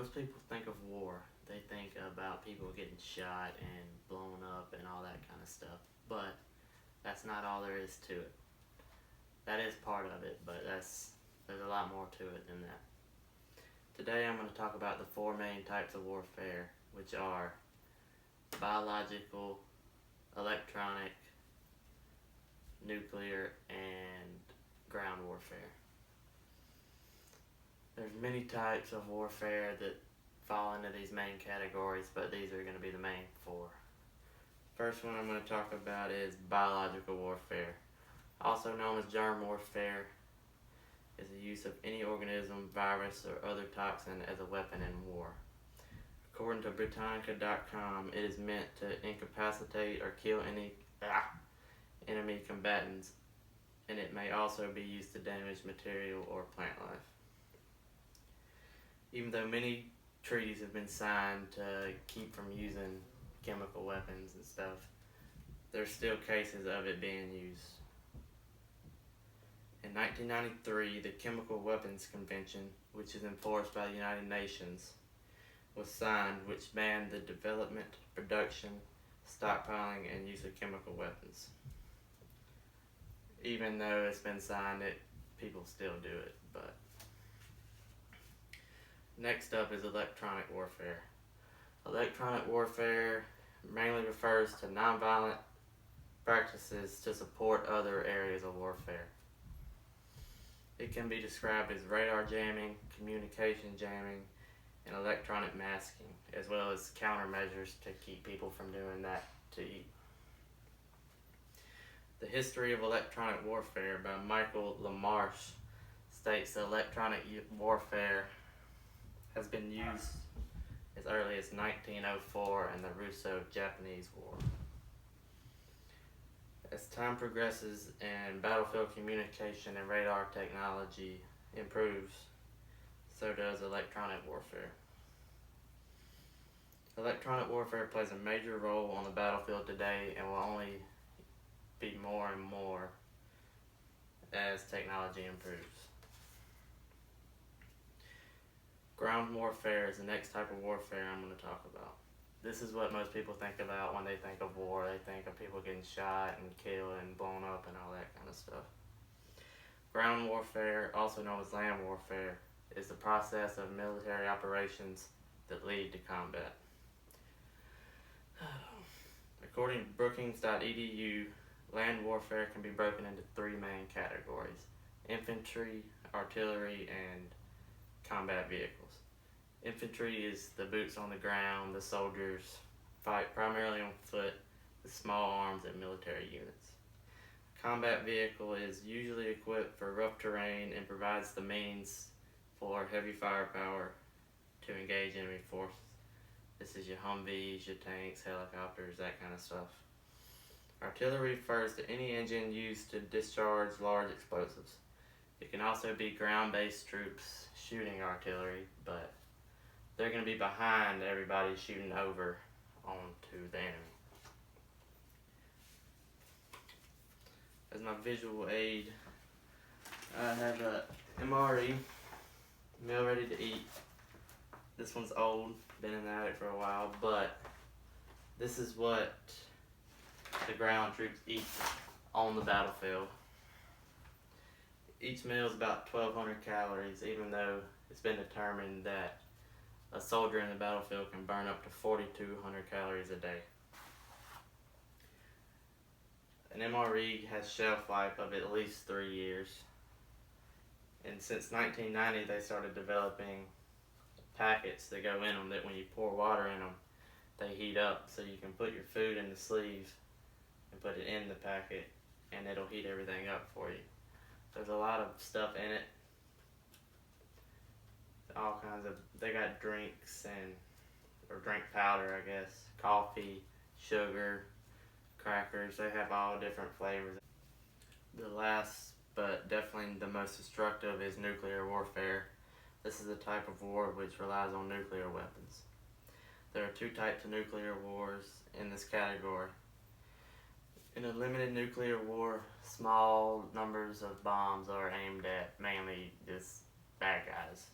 Most people think of war. They think about people getting shot and blown up and all that kind of stuff. But that's not all there is to it. That is part of it, but there's a lot more to it than that. Today I'm going to talk about the four main types of warfare, which are biological, electronic, nuclear, and ground warfare. There's many types of warfare that fall into these main categories, but these are going to be the main four. First one I'm going to talk about is biological warfare, also known as germ warfare. Is the use of any organism, virus, or other toxin as a weapon in war. According to Britannica.com, it is meant to incapacitate or kill any enemy combatants, and it may also be used to damage material or plant life. Even though many treaties have been signed to keep from using chemical weapons and stuff, there's still cases of it being used. In 1993, the Chemical Weapons Convention, which is enforced by the United Nations, was signed, which banned the development, production, stockpiling, and use of chemical weapons. Even though it's been signed, people still do it. But next up is electronic warfare. Electronic warfare mainly refers to nonviolent practices to support other areas of warfare. It can be described as radar jamming, communication jamming, and electronic masking, as well as countermeasures to keep people from doing that to you. The History of Electronic Warfare by Michael LaMarche states that electronic warfare has been used as early as 1904 in the Russo-Japanese War. As time progresses and battlefield communication and radar technology improves, so does electronic warfare. Electronic warfare plays a major role on the battlefield today and will only be more and more as technology improves. Ground warfare is the next type of warfare I'm going to talk about. This is what most people think about when they think of war. They think of people getting shot and killed and blown up and all that kind of stuff. Ground warfare, also known as land warfare, is the process of military operations that lead to combat. According to Brookings.edu, land warfare can be broken into three main categories: infantry, artillery, and combat vehicles. Infantry is the boots on the ground. The soldiers fight primarily on foot with small arms and military units. A combat vehicle is usually equipped for rough terrain and provides the means for heavy firepower to engage enemy forces. This is your Humvees, your tanks, helicopters, that kind of stuff. Artillery refers to any engine used to discharge large explosives. It can also be ground-based troops shooting artillery, but they're going to be behind everybody shooting over onto the enemy. As my visual aid, I have a MRE, meal ready to eat. This one's old, been in the attic for a while, but this is what the ground troops eat on the battlefield. Each meal is about 1,200 calories, even though it's been determined that a soldier in the battlefield can burn up to 4,200 calories a day. An MRE has shelf life of at least 3 years. And since 1990, they started developing packets that go in them that when you pour water in them, they heat up, so you can put your food in the sleeve and put it in the packet, and it'll heat everything up for you. There's a lot of stuff in it. All kinds of, they got drinks or drink powder, I guess, coffee, sugar, crackers. They have all different flavors. The last, but definitely the most destructive, is nuclear warfare. This is a type of war which relies on nuclear weapons. There are two types of nuclear wars in this category. In a limited nuclear war, small numbers of bombs are aimed at mainly just bad guys.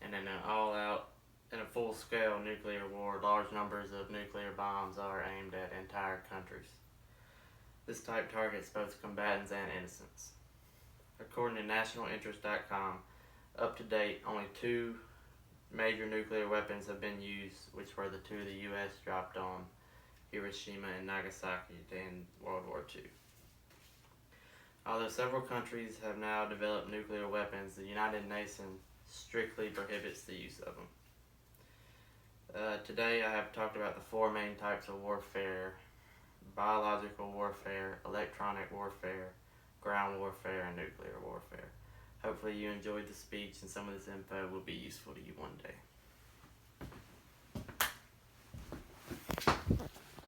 And in an full-scale nuclear war, large numbers of nuclear bombs are aimed at entire countries. This type targets both combatants and innocents. According to nationalinterest.com, up to date, only 2 major nuclear weapons have been used, which were the 2 the U.S. dropped on Hiroshima and Nagasaki in World War II. Although several countries have now developed nuclear weapons, the United Nations strictly prohibits the use of them. Today I have talked about the 4 main types of warfare: biological warfare, electronic warfare, ground warfare, and nuclear warfare. Hopefully you enjoyed the speech and some of this info will be useful to you one day.